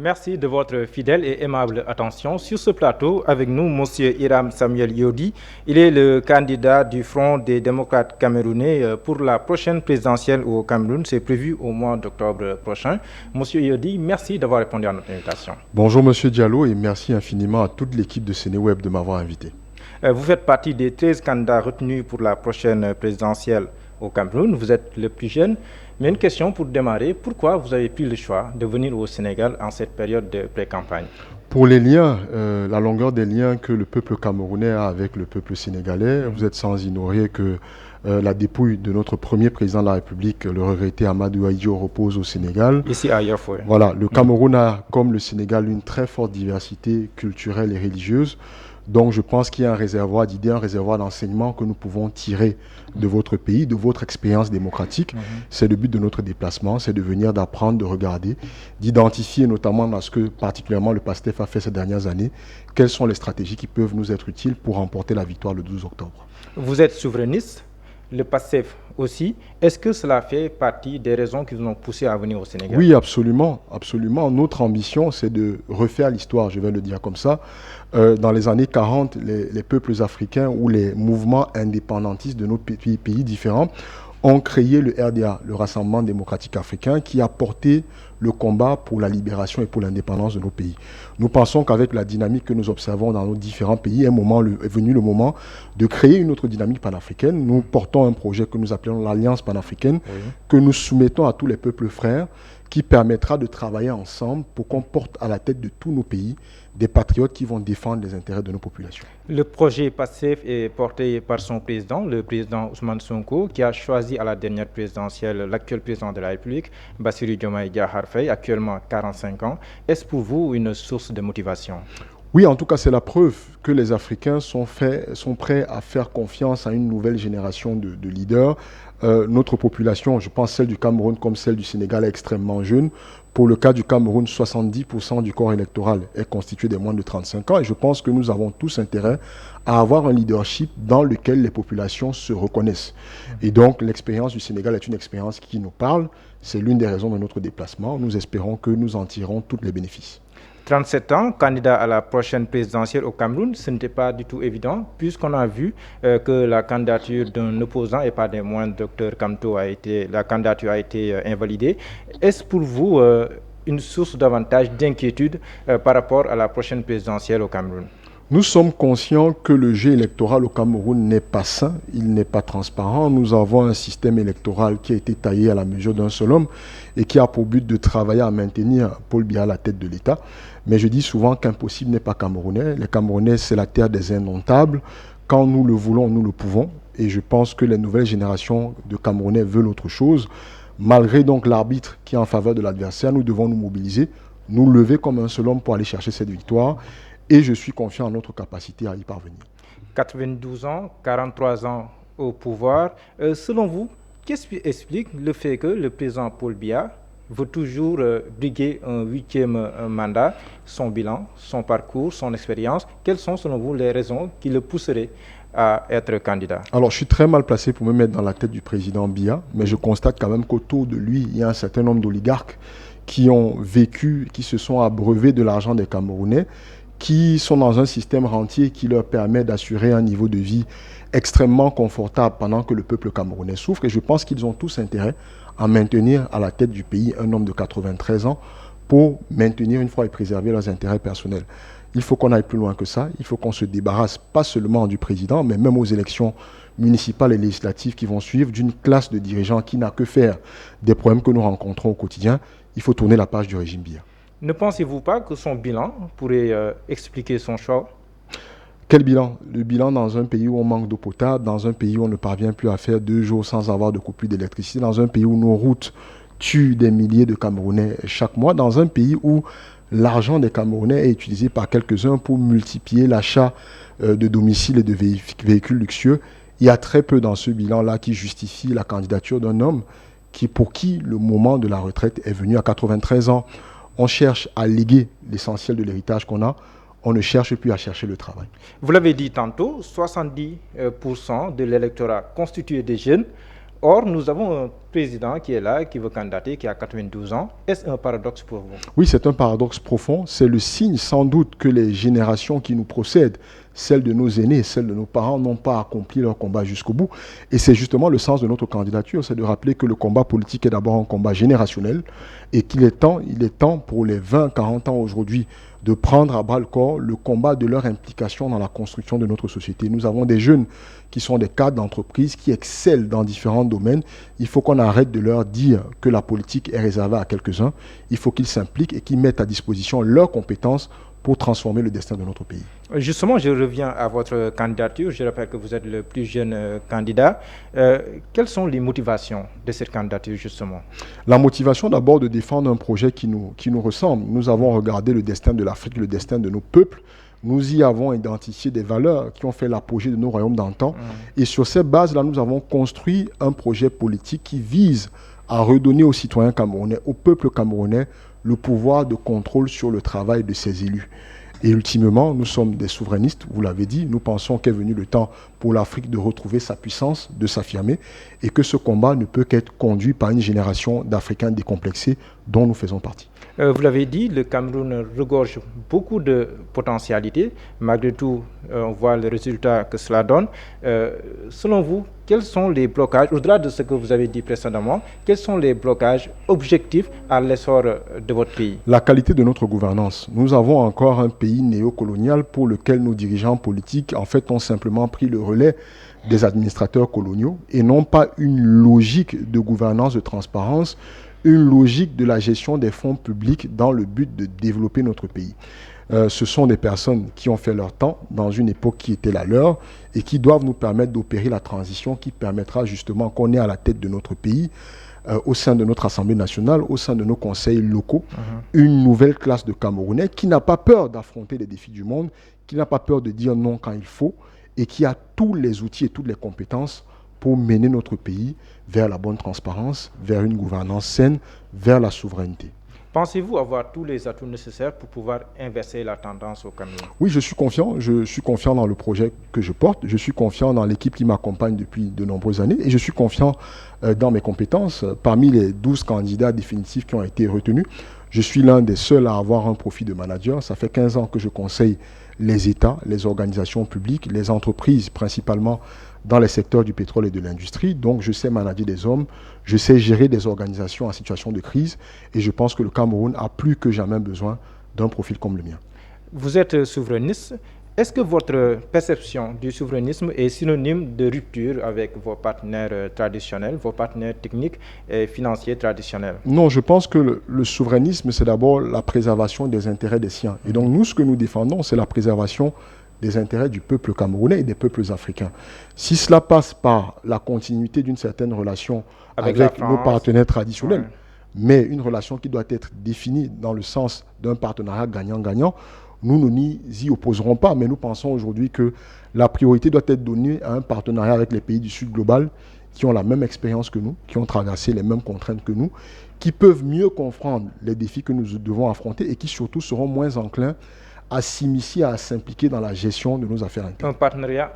Merci de votre fidèle et aimable attention. Sur ce plateau, avec nous, M. Hiram Samuel Yodi. Il est le candidat du Front des démocrates camerounais pour la prochaine présidentielle au Cameroun. C'est prévu au mois d'octobre prochain. M. Yodi, merci d'avoir répondu à notre invitation. Bonjour M. Diallo et merci infiniment à toute l'équipe de Sénéweb de m'avoir invité. Vous faites partie des 13 candidats retenus pour la prochaine présidentielle au Cameroun. Vous êtes le plus jeune. Mais une question pour démarrer, pourquoi vous avez pris le choix de venir au Sénégal en cette période de pré-campagne? Pour les liens, la longueur des liens que le peuple camerounais a avec le peuple sénégalais, vous êtes sans ignorer que la dépouille de notre premier président de la République, le regretté Amadou Ahidjo, repose au Sénégal. Ici à Yaoundé. Voilà, le Cameroun a, comme le Sénégal, une très forte diversité culturelle et religieuse. Donc je pense qu'il y a un réservoir d'idées, un réservoir d'enseignements que nous pouvons tirer de votre pays, de votre expérience démocratique. C'est le but de notre déplacement, c'est de venir, d'apprendre, de regarder, d'identifier notamment dans ce que particulièrement le PASTEF a fait ces dernières années, quelles sont les stratégies qui peuvent nous être utiles pour remporter la victoire le 12 octobre. Vous êtes souverainiste, le PASTEF aussi. Est-ce que cela fait partie des raisons qui vous ont poussé à venir au Sénégal? Oui, absolument, absolument. Notre ambition, c'est de refaire l'histoire, je vais le dire comme ça. Dans les années 40, les peuples africains ou les mouvements indépendantistes de nos pays différents ont créé le RDA, le Rassemblement démocratique africain, qui a porté le combat pour la libération et pour l'indépendance de nos pays. Nous pensons qu'avec la dynamique que nous observons dans nos différents pays, est venu le moment de créer une autre dynamique panafricaine. Nous portons un projet que nous appelons l'Alliance panafricaine, que nous soumettons à tous les peuples frères, qui permettra de travailler ensemble pour qu'on porte à la tête de tous nos pays des patriotes qui vont défendre les intérêts de nos populations. Le projet PASTEF est porté par son président, le président Ousmane Sonko, qui a choisi à la dernière présidentielle l'actuel président de la République, Bassirou Diomaye Diakhar Faye, actuellement 45 ans. Est-ce pour vous une source de motivation? Oui, en tout cas, c'est la preuve que les Africains sont prêts à faire confiance à une nouvelle génération de leaders. Notre population, je pense celle du Cameroun comme celle du Sénégal, est extrêmement jeune. Pour le cas du Cameroun, 70% du corps électoral est constitué des moins de 35 ans. Et je pense que nous avons tous intérêt à avoir un leadership dans lequel les populations se reconnaissent. Et donc, l'expérience du Sénégal est une expérience qui nous parle. C'est l'une des raisons de notre déplacement. Nous espérons que nous en tirons tous les bénéfices. 37 ans, candidat à la prochaine présidentielle au Cameroun, ce n'était pas du tout évident, puisqu'on a vu que la candidature d'un opposant, et pas des moindres, Dr Kamto, la candidature a été invalidée. Est-ce pour vous une source davantage d'inquiétude par rapport à la prochaine présidentielle au Cameroun? Nous sommes conscients que le jeu électoral au Cameroun n'est pas sain, il n'est pas transparent. Nous avons un système électoral qui a été taillé à la mesure d'un seul homme et qui a pour but de travailler à maintenir Paul Biya à la tête de l'État. Mais je dis souvent qu'impossible n'est pas camerounais. Les Camerounais, c'est la terre des indomptables. Quand nous le voulons, nous le pouvons. Et je pense que les nouvelles générations de Camerounais veulent autre chose. Malgré donc l'arbitre qui est en faveur de l'adversaire, nous devons nous mobiliser, nous lever comme un seul homme pour aller chercher cette victoire. Et je suis confiant en notre capacité à y parvenir. 92 ans, 43 ans au pouvoir. Selon vous, qu'est-ce qui explique le fait que le président Paul Biya veut toujours briguer un 8e mandat? Son bilan, son parcours, son expérience, quelles sont selon vous les raisons qui le pousseraient à être candidat? Alors, je suis très mal placé pour me mettre dans la tête du président Biya, mais je constate quand même qu'autour de lui, il y a un certain nombre d'oligarques qui ont vécu, qui se sont abreuvés de l'argent des Camerounais, qui sont dans un système rentier qui leur permet d'assurer un niveau de vie extrêmement confortable pendant que le peuple camerounais souffre. Et je pense qu'ils ont tous intérêt à maintenir à la tête du pays un homme de 93 ans pour maintenir une fois et préserver leurs intérêts personnels. Il faut qu'on aille plus loin que ça. Il faut qu'on se débarrasse pas seulement du président, mais même aux élections municipales et législatives qui vont suivre, d'une classe de dirigeants qui n'a que faire des problèmes que nous rencontrons au quotidien. Il faut tourner la page du régime Biya. Ne pensez-vous pas que son bilan pourrait expliquer son choix? Quel bilan? Le bilan dans un pays où on manque d'eau potable, dans un pays où on ne parvient plus à faire 2 jours sans avoir de coupure d'électricité, dans un pays où nos routes tuent des milliers de Camerounais chaque mois, dans un pays où l'argent des Camerounais est utilisé par quelques-uns pour multiplier l'achat de domiciles et de véhicules luxueux. Il y a très peu dans ce bilan-là qui justifie la candidature d'un homme pour qui le moment de la retraite est venu à 93 ans. On cherche à léguer l'essentiel de l'héritage qu'on a. On ne cherche plus à chercher le travail. Vous l'avez dit tantôt, 70% de l'électorat constitué des jeunes. Or, nous avons un président qui est là, qui veut candidater, qui a 92 ans. Est-ce un paradoxe pour vous? Oui, c'est un paradoxe profond. C'est le signe sans doute que les générations qui nous procèdent, celles de nos aînés, celles de nos parents, n'ont pas accompli leur combat jusqu'au bout. Et c'est justement le sens de notre candidature, c'est de rappeler que le combat politique est d'abord un combat générationnel et qu'il est temps pour les 20-40 ans aujourd'hui de prendre à bras le corps le combat de leur implication dans la construction de notre société. Nous avons des jeunes qui sont des cadres d'entreprise, qui excellent dans différents domaines. Il faut qu'on arrête de leur dire que la politique est réservée à quelques-uns. Il faut qu'ils s'impliquent et qu'ils mettent à disposition leurs compétences pour transformer le destin de notre pays. Justement, je reviens à votre candidature. Je rappelle que vous êtes le plus jeune candidat. Quelles sont les motivations de cette candidature, justement? La motivation, d'abord, de défendre un projet qui nous ressemble. Nous avons regardé le destin de l'Afrique, le destin de nos peuples. Nous y avons identifié des valeurs qui ont fait l'apogée de nos royaumes d'antan. Et sur ces bases-là, nous avons construit un projet politique qui vise à redonner aux citoyens camerounais, au peuple camerounais, le pouvoir de contrôle sur le travail de ses élus. Et ultimement, nous sommes des souverainistes, vous l'avez dit, nous pensons qu'est venu le temps pour l'Afrique de retrouver sa puissance, de s'affirmer, et que ce combat ne peut qu'être conduit par une génération d'Africains décomplexés dont nous faisons partie. Vous l'avez dit, le Cameroun regorge beaucoup de potentialités. Malgré tout, on voit le résultat que cela donne. Selon vous, quels sont les blocages, au-delà de ce que vous avez dit précédemment, quels sont les blocages objectifs à l'essor de votre pays? La qualité de notre gouvernance. Nous avons encore un pays néocolonial pour lequel nos dirigeants politiques, en fait, ont simplement pris le relais des administrateurs coloniaux et non pas une logique de gouvernance, de transparence, une logique de la gestion des fonds publics dans le but de développer notre pays. Ce sont des personnes qui ont fait leur temps dans une époque qui était la leur et qui doivent nous permettre d'opérer la transition qui permettra justement qu'on ait à la tête de notre pays, au sein de notre Assemblée nationale, au sein de nos conseils locaux, une nouvelle classe de Camerounais qui n'a pas peur d'affronter les défis du monde, qui n'a pas peur de dire non quand il faut et qui a tous les outils et toutes les compétences pour mener notre pays vers la bonne transparence, vers une gouvernance saine, vers la souveraineté. Pensez-vous avoir tous les atouts nécessaires pour pouvoir inverser la tendance au Cameroun? Oui, je suis confiant dans le projet que je porte, je suis confiant dans l'équipe qui m'accompagne depuis de nombreuses années et je suis confiant dans mes compétences. Parmi les 12 candidats définitifs qui ont été retenus, je suis l'un des seuls à avoir un profil de manager. Ça fait 15 ans que je conseille les États, les organisations publiques, les entreprises principalement dans les secteurs du pétrole et de l'industrie. Donc, je sais manager des hommes, je sais gérer des organisations en situation de crise et je pense que le Cameroun a plus que jamais besoin d'un profil comme le mien. Vous êtes souverainiste. Est-ce que votre perception du souverainisme est synonyme de rupture avec vos partenaires traditionnels, vos partenaires techniques et financiers traditionnels? Non, je pense que le souverainisme, c'est d'abord la préservation des intérêts des siens. Et donc, nous, ce que nous défendons, c'est la préservation des intérêts du peuple camerounais et des peuples africains. Si cela passe par la continuité d'une certaine relation avec nos partenaires traditionnels, mais une relation qui doit être définie dans le sens d'un partenariat gagnant-gagnant, nous ne nous y opposerons pas, mais nous pensons aujourd'hui que la priorité doit être donnée à un partenariat avec les pays du Sud global qui ont la même expérience que nous, qui ont traversé les mêmes contraintes que nous, qui peuvent mieux comprendre les défis que nous devons affronter et qui surtout seront moins enclins à s'immiscer, à s'impliquer dans la gestion de nos affaires internes. Un partenariat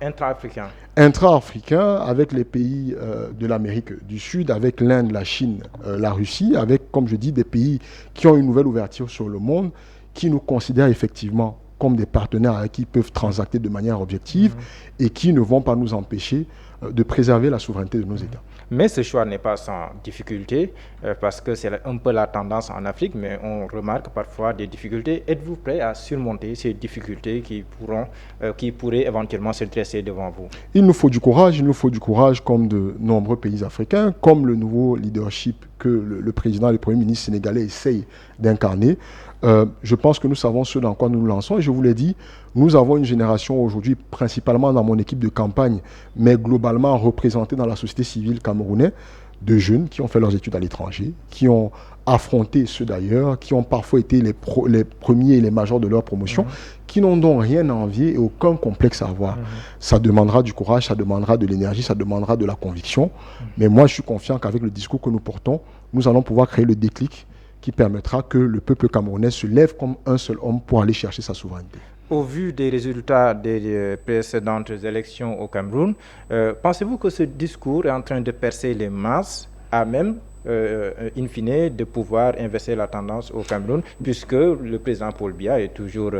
intra-africain. Intra-africain avec les pays de l'Amérique du Sud, avec l'Inde, la Chine, la Russie, avec, comme je dis, des pays qui ont une nouvelle ouverture sur le monde, qui nous considèrent effectivement comme des partenaires avec qui peuvent transacter de manière objective et qui ne vont pas nous empêcher de préserver la souveraineté de nos États. Mais ce choix n'est pas sans difficulté, parce que c'est un peu la tendance en Afrique, mais on remarque parfois des difficultés. Êtes-vous prêt à surmonter ces difficultés qui pourraient éventuellement se dresser devant vous? Il nous faut du courage comme de nombreux pays africains, comme le nouveau leadership que le président et le Premier ministre sénégalais essayent d'incarner. Je pense que nous savons ce dans quoi nous nous lançons et je vous l'ai dit, nous avons une génération aujourd'hui, principalement dans mon équipe de campagne, mais globalement représentée dans la société civile camerounaise, de jeunes qui ont fait leurs études à l'étranger, qui ont affronté ceux d'ailleurs, qui ont parfois été les premiers et les majors de leur promotion, qui n'ont donc rien à envier et aucun complexe à avoir. Ça demandera du courage, ça demandera de l'énergie, ça demandera de la conviction. Mais moi, je suis confiant qu'avec le discours que nous portons, nous allons pouvoir créer le déclic qui permettra que le peuple camerounais se lève comme un seul homme pour aller chercher sa souveraineté. Au vu des résultats des précédentes élections au Cameroun, pensez-vous que ce discours est en train de percer les masses à même, in fine, de pouvoir inverser la tendance au Cameroun, puisque le président Paul Biya est toujours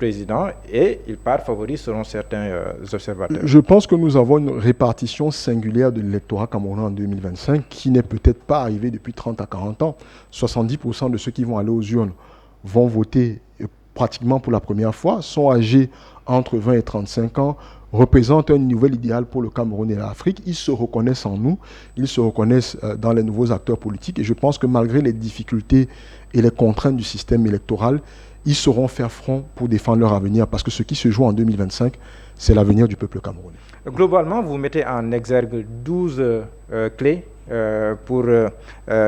président et il part favori selon certains observateurs? Je pense que nous avons une répartition singulière de l'électorat camerounais en 2025 qui n'est peut-être pas arrivée depuis 30 à 40 ans. 70% de ceux qui vont aller aux urnes vont voter pratiquement pour la première fois, sont âgés entre 20 et 35 ans, représentent un nouvel idéal pour le Cameroun et l'Afrique. Ils se reconnaissent en nous, ils se reconnaissent dans les nouveaux acteurs politiques et je pense que malgré les difficultés et les contraintes du système électoral, ils sauront faire front pour défendre leur avenir parce que ce qui se joue en 2025, c'est l'avenir du peuple camerounais. Globalement, vous mettez en exergue 12 clés pour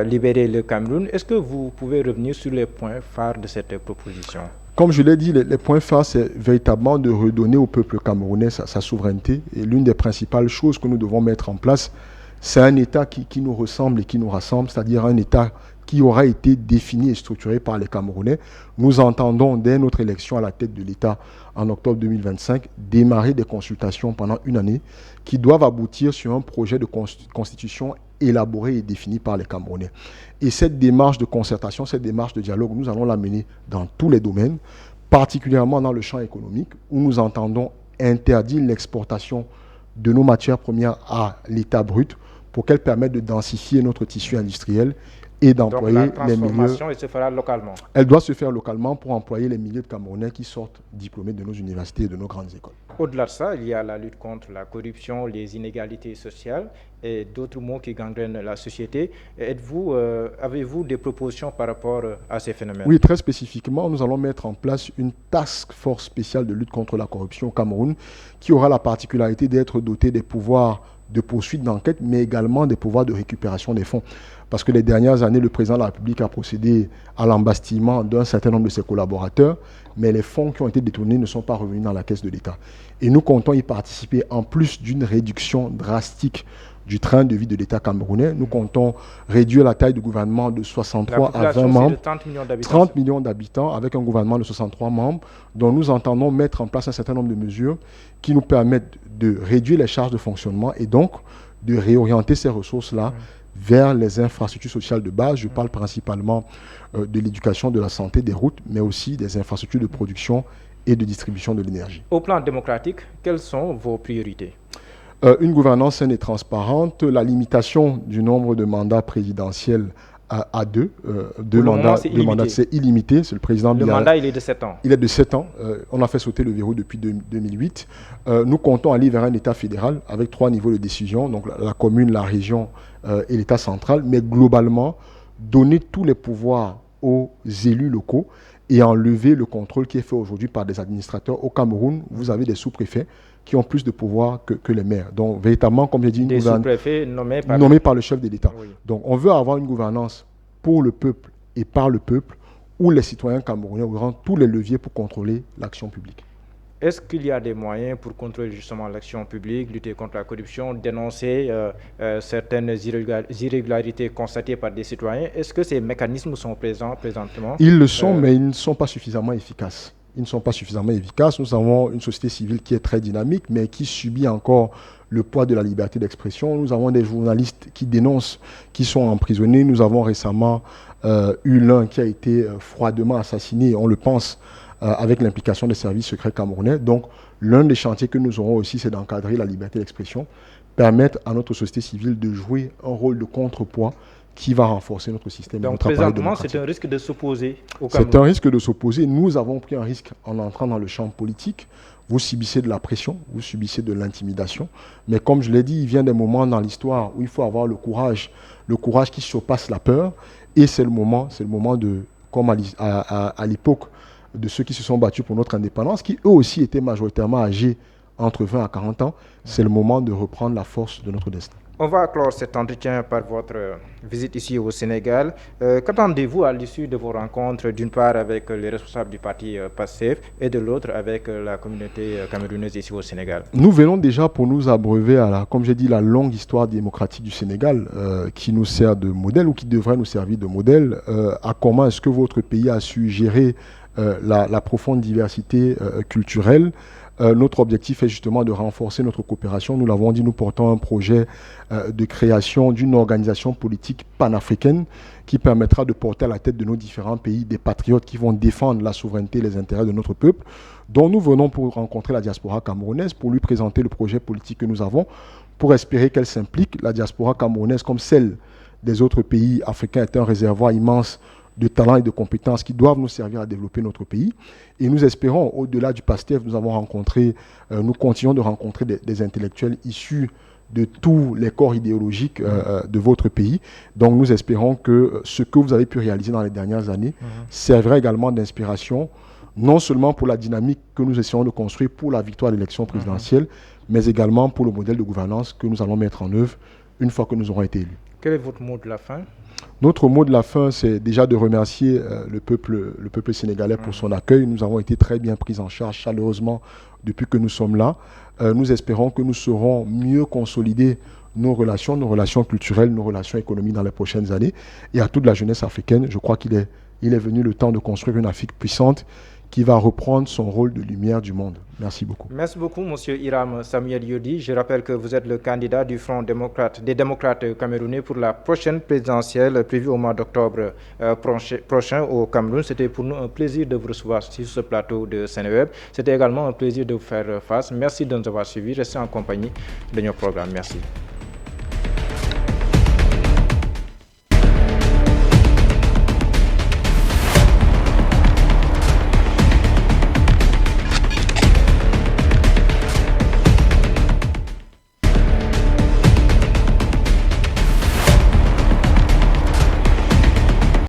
libérer le Cameroun. Est-ce que vous pouvez revenir sur les points phares de cette proposition? Comme je l'ai dit, les points phares, c'est véritablement de redonner au peuple camerounais sa souveraineté. Et l'une des principales choses que nous devons mettre en place, c'est un État qui nous ressemble et qui nous rassemble, c'est-à-dire un État qui aura été défini et structuré par les Camerounais. Nous entendons, dès notre élection à la tête de l'État en octobre 2025, démarrer des consultations pendant une année qui doivent aboutir sur un projet de constitution élaboré et défini par les Camerounais. Et cette démarche de concertation, cette démarche de dialogue, nous allons la mener dans tous les domaines, particulièrement dans le champ économique, où nous entendons interdire l'exportation de nos matières premières à l'état brut pour qu'elles permettent de densifier notre tissu industriel et d'employer les milieux. Donc la transformation, elle se fera localement. Elle doit se faire localement pour employer les milliers de Camerounais qui sortent diplômés de nos universités et de nos grandes écoles. Au-delà de ça, il y a la lutte contre la corruption, les inégalités sociales et d'autres maux qui gangrènent la société. Avez-vous des propositions par rapport à ces phénomènes? Oui, très spécifiquement, nous allons mettre en place une task force spéciale de lutte contre la corruption au Cameroun qui aura la particularité d'être dotée des pouvoirs de poursuite d'enquête, mais également des pouvoirs de récupération des fonds. Parce que les dernières années, le président de la République a procédé à l'embastillement d'un certain nombre de ses collaborateurs, mais les fonds qui ont été détournés ne sont pas revenus dans la caisse de l'État. Et nous comptons y participer en plus d'une réduction drastique du train de vie de l'État camerounais. Nous comptons réduire la taille du gouvernement de 63 à 20 membres, 30 millions d'habitants, avec un gouvernement de 63 membres, dont nous entendons mettre en place un certain nombre de mesures qui nous permettent de réduire les charges de fonctionnement et donc de réorienter ces ressources-là vers les infrastructures sociales de base. Je parle principalement de l'éducation, de la santé, des routes, mais aussi des infrastructures de production et de distribution de l'énergie. Au plan démocratique, quelles sont vos priorités? Une gouvernance saine et transparente, la limitation du nombre de mandats présidentiels à deux mandats, c'est illimité. C'est le président Biya. Le mandat, il est de 7 ans. Il est de 7 ans. On a fait sauter le verrou depuis 2008. Nous comptons aller vers un État fédéral avec 3 niveaux de décision, donc la commune, la région et l'État central, mais globalement, donner tous les pouvoirs aux élus locaux et enlever le contrôle qui est fait aujourd'hui par des administrateurs. Au Cameroun, vous avez des sous-préfets qui ont plus de pouvoir que les maires. Donc, véritablement, comme j'ai dit, des sous-préfets nommés par le chef de l'État. Oui. Donc, on veut avoir une gouvernance pour le peuple et par le peuple, où les citoyens camerounais auront tous les leviers pour contrôler l'action publique. Est-ce qu'il y a des moyens pour contrôler justement l'action publique, lutter contre la corruption, dénoncer certaines irrégularités constatées par des citoyens? Est-ce que ces mécanismes sont présents présentement? Ils le sont, mais ils ne sont pas suffisamment efficaces. Ils ne sont pas suffisamment efficaces. Nous avons une société civile qui est très dynamique, mais qui subit encore le poids de la liberté d'expression. Nous avons des journalistes qui dénoncent, qui sont emprisonnés. Nous avons récemment eu l'un qui a été froidement assassiné, on le pense, avec l'implication des services secrets camerounais. Donc, l'un des chantiers que nous aurons aussi, c'est d'encadrer la liberté d'expression, permettre à notre société civile de jouer un rôle de contrepoids qui va renforcer notre système. Donc, présentement, c'est un risque de s'opposer au Cameroun. C'est un risque de s'opposer. Nous avons pris un risque en entrant dans le champ politique. Vous subissez de la pression, vous subissez de l'intimidation. Mais comme je l'ai dit, il vient des moments dans l'histoire où il faut avoir le courage qui surpasse la peur. Et c'est le moment de, comme à l'époque de ceux qui se sont battus pour notre indépendance, qui eux aussi étaient majoritairement âgés entre 20 à 40 ans, c'est le moment de reprendre la force de notre destin. On va clore cet entretien par votre visite ici au Sénégal. Qu'attendez-vous à l'issue de vos rencontres, d'une part avec les responsables du parti PASTEF et de l'autre avec la communauté camerounaise ici au Sénégal? Nous venons déjà pour nous abreuver à comme j'ai dit, la longue histoire démocratique du Sénégal qui nous sert de modèle ou qui devrait nous servir de modèle à comment est-ce que votre pays a su gérer la profonde diversité culturelle. Notre objectif est justement de renforcer notre coopération. Nous l'avons dit, nous portons un projet de création d'une organisation politique panafricaine qui permettra de porter à la tête de nos différents pays des patriotes qui vont défendre la souveraineté et les intérêts de notre peuple, dont nous venons pour rencontrer la diaspora camerounaise, pour lui présenter le projet politique que nous avons, pour espérer qu'elle s'implique. La diaspora camerounaise, comme celle des autres pays africains, est un réservoir immense de talents et de compétences qui doivent nous servir à développer notre pays. Et nous espérons, au-delà du PASTEF, nous continuons de rencontrer des intellectuels issus de tous les corps idéologiques de votre pays. Donc nous espérons que ce que vous avez pu réaliser dans les dernières années servira également d'inspiration, non seulement pour la dynamique que nous essayons de construire pour la victoire de l'élection présidentielle, mais également pour le modèle de gouvernance que nous allons mettre en œuvre une fois que nous aurons été élus. Quel est votre mot de la fin? Notre mot de la fin, c'est déjà de remercier le peuple sénégalais pour son accueil. Nous avons été très bien pris en charge chaleureusement depuis que nous sommes là. Nous espérons que nous saurons mieux consolider nos relations culturelles, nos relations économiques dans les prochaines années. Et à toute la jeunesse africaine, je crois qu'il est venu le temps de construire une Afrique puissante qui va reprendre son rôle de lumière du monde. Merci beaucoup. Merci beaucoup, M. Hiram Samuel Yodi. Je rappelle que vous êtes le candidat du Front des démocrates camerounais pour la prochaine présidentielle prévue au mois d'octobre prochain au Cameroun. C'était pour nous un plaisir de vous recevoir sur ce plateau de Sénéweb. C'était également un plaisir de vous faire face. Merci de nous avoir suivis. Restez en compagnie de nos programmes. Merci.